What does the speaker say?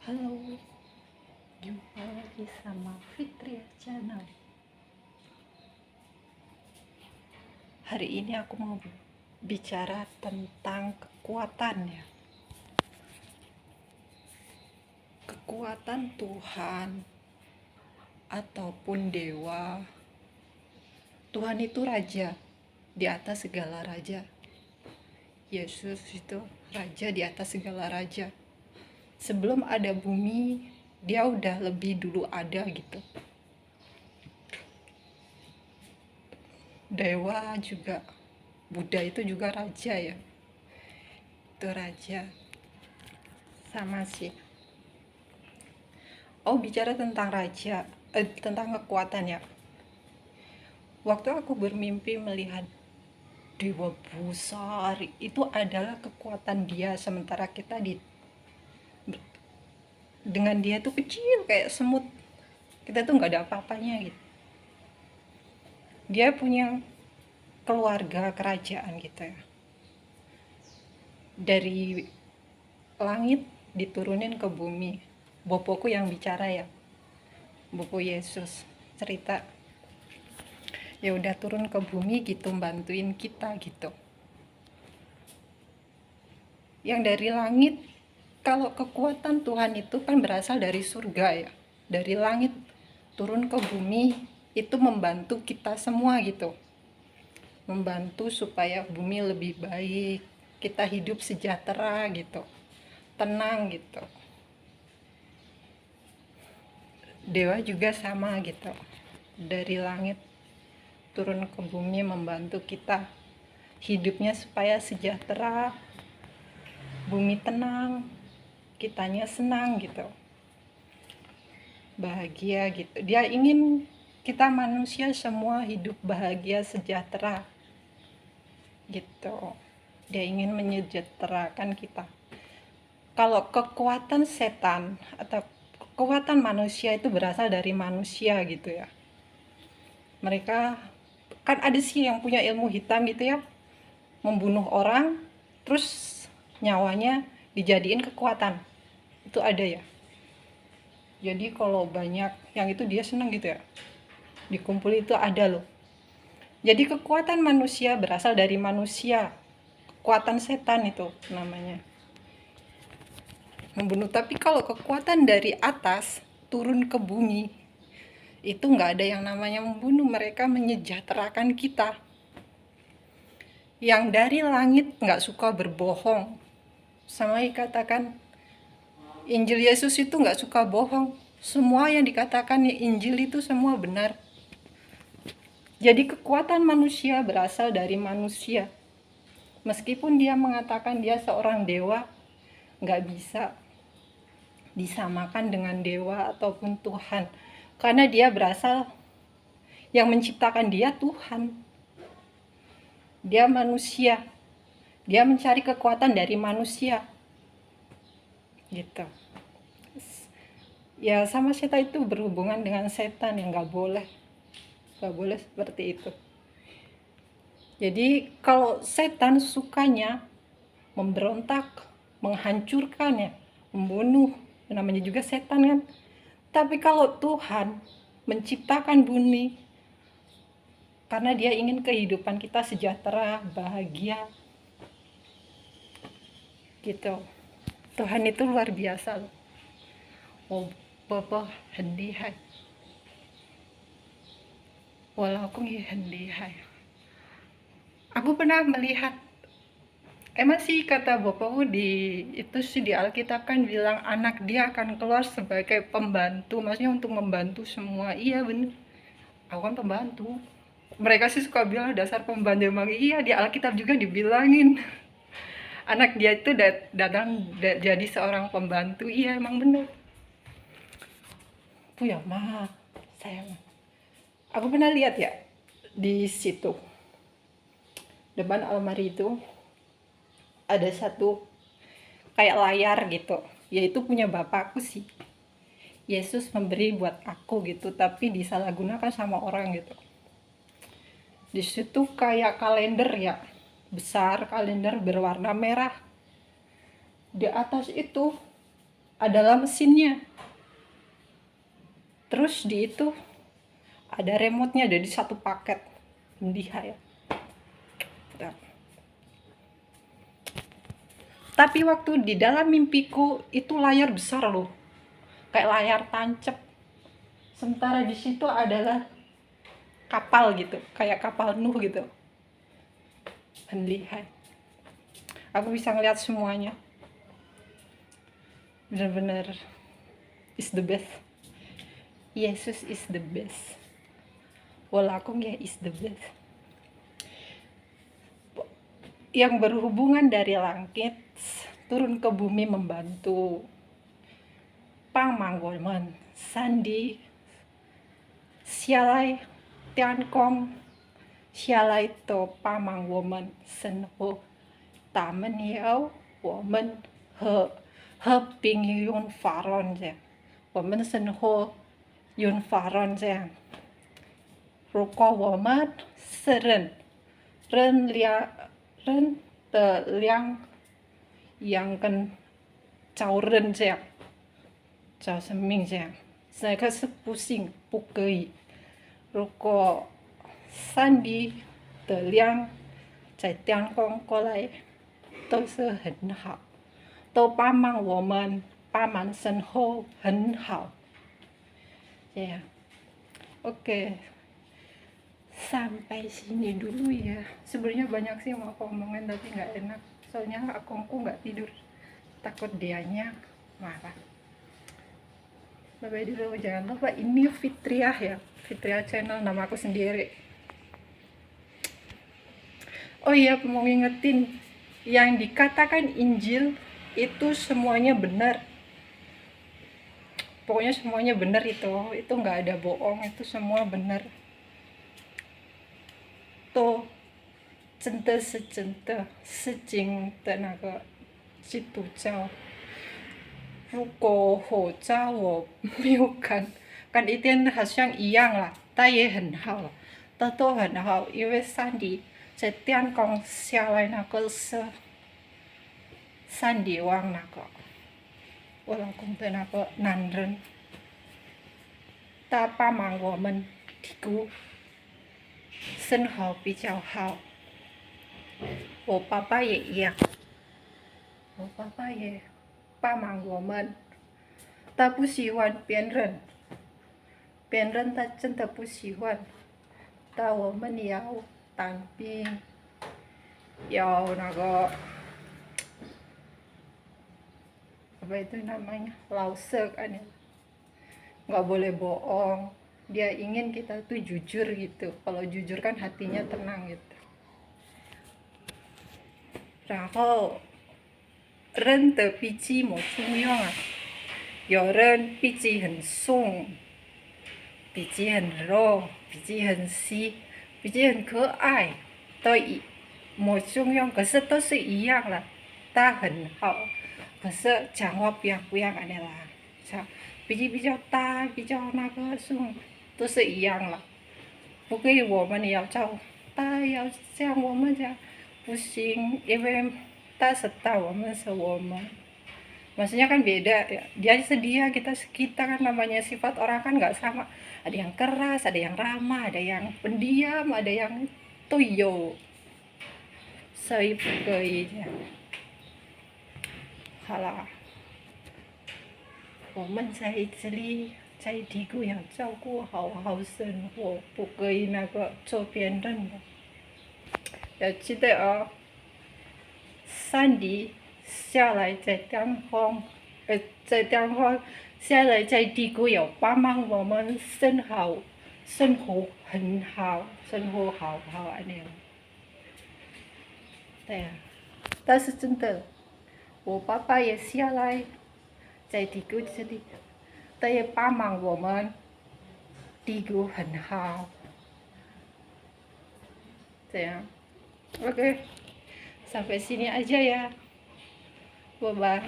Halo, jumpa lagi sama Fitria Channel. Hari ini aku mau bicara tentang kekuatan ya. Kekuatan Tuhan ataupun dewa. Tuhan itu raja di atas segala raja. Yesus itu raja di atas segala raja. Sebelum ada bumi, dia udah lebih dulu ada gitu. Dewa juga, Buddha itu juga raja ya. Itu raja sama sih. Oh, bicara tentang raja, tentang kekuatan ya. Waktu aku bermimpi melihat dewa besar, itu adalah kekuatan dia, sementara kita dengan dia tuh kecil kayak semut. Kita tuh nggak ada apa-apanya gitu. Dia punya keluarga kerajaan gitu ya. Dari langit diturunin ke bumi. Bopoku yang bicara ya. Bopo Yesus cerita. Ya udah turun ke bumi gitu, bantuin kita gitu. Yang dari langit, kalau kekuatan Tuhan itu kan berasal dari surga ya, dari langit turun ke bumi, itu membantu kita semua gitu, membantu supaya bumi lebih baik, kita hidup sejahtera gitu, tenang gitu. Dewa juga sama gitu, dari langit turun ke bumi membantu kita hidupnya supaya sejahtera, bumi tenang, kitanya senang gitu, bahagia gitu. Dia ingin kita manusia semua hidup bahagia sejahtera gitu. Dia ingin menyejahterakan kita. Kalau kekuatan setan atau kekuatan manusia itu berasal dari manusia gitu ya. Mereka kan ada sih yang punya ilmu hitam gitu ya, membunuh orang terus nyawanya dijadiin kekuatan, itu ada ya. Jadi kalau banyak yang itu dia senang gitu ya, dikumpul itu ada loh. Jadi kekuatan manusia berasal dari manusia, kekuatan setan itu namanya, membunuh. Tapi kalau kekuatan dari atas turun ke bumi, itu nggak ada yang namanya membunuh, mereka menyejahterakan kita. Yang dari langit nggak suka berbohong, sama dikatakan Injil Yesus itu nggak suka bohong. Semua yang dikatakan di Injil itu semua benar. Jadi kekuatan manusia berasal dari manusia. Meskipun dia mengatakan dia seorang dewa, nggak bisa disamakan dengan dewa ataupun Tuhan. Karena dia berasal, yang menciptakan dia Tuhan. Dia manusia. Dia mencari kekuatan dari manusia. Gitu. Ya sama setan itu berhubungan dengan setan, yang nggak boleh. Nggak boleh seperti itu. Jadi kalau setan sukanya memberontak, menghancurkan ya, membunuh, namanya juga setan kan. Tapi kalau Tuhan menciptakan bumi karena dia ingin kehidupan kita sejahtera, bahagia gitu. Tuhan itu luar biasa loh. Oh, Bapak hendihai. Walau aku hendihai. Aku pernah melihat, emang sih kata bapakku itu sih di Alkitab kan bilang anak dia akan keluar sebagai pembantu, maksudnya untuk membantu semua. Iya bener, aku kan pembantu. Mereka sih suka bilang dasar pembantu, emang iya di Alkitab juga dibilangin anak dia itu datang jadi seorang pembantu. Iya emang bener. Bu ya mah, sayang. Aku pernah lihat ya di situ depan almari itu ada satu kayak layar gitu, yaitu punya bapakku sih. Yesus memberi buat aku gitu, tapi disalahgunakan sama orang gitu. Di situ kayak kalender ya, besar, kalender berwarna merah. Di atas itu adalah mesinnya. Terus di itu ada remote-nya, jadi satu paket. Mendihai ya. Tapi waktu di dalam mimpiku itu layar besar loh, kayak layar tancap. Sementara di situ adalah kapal gitu, kayak kapal Nuh gitu. Mendihai. Aku bisa ngeliat semuanya. Bener-bener is the best. Yesus is the best. Walaupun ya is the best. Yang berhubungan dari langit turun ke bumi membantu. Pangmanggoman, Sandi, Sialai, Tiankong, Sialai to Pangmanggoman, Senho, Tamen Yao, Woman, He Ping Yun Faron 这样，我们生活 Yun Faron 这样。如果我们是人的量yang kan 找人这样，找生命这样，这个是不行，不可以。如果上帝的量在天空过来，都是很好，都帮忙我们，帮忙生活很好。这样，oke. Sampai sini dulu ya. Sebenarnya banyak sih yang mau aku omongin tapi nggak enak. Soalnya akongku nggak tidur. Takut dianya marah. Bye-bye dulu. Jangan lupa ini Fitriah ya. Fitriah channel, nama aku sendiri. Oh iya, mau ngingetin. Yang dikatakan Injil itu semuanya benar. Pokoknya semuanya benar itu nggak ada bohong, itu semua benar. To 真的是真的，是经的那个基督教。如果火教我没有看一点好像一样啦，但也很好，都很好，因为上帝在天空下来那个是上帝王那个我老公的那个男人，他帮忙我们提供生活比较好。我爸爸也一样，我爸爸也帮忙我们，他不喜欢别人，他真的不喜欢，但我们要当兵，要那个apa itu namanya, lausek kan ya, nggak boleh bohong. Dia ingin kita tuh jujur gitu, kalau jujur kan hatinya tenang gitu. 然后人的脾气没重要啊，有人脾气很凶，脾气很柔，脾气很细，脾气很可爱，都没重要，可是都是一样了，他很好，可是讲话不一样的啦，脾气比较大，比较那个凶，都是一样了。不可以我们也要照，他要像我们这样。不行, kita serta woman sewoman, maksudnya kan beda ya, dia sedia, kita kan namanya sifat orang kan nggak sama, ada yang keras, ada yang ramah, ada yang pendiam, ada yang toyo, saya pergi halah, 我们在这里在地沟要照顾好生活，不可以那个做别人的。要记得哦，上帝下来在天空，下来在地沟有帮忙我们生活很好，生活好安尼。对啊，但是真的，我爸爸也下来在地沟这里，他也帮忙我们，地沟很好，这样。Oke, sampai sini aja ya. Bye-bye.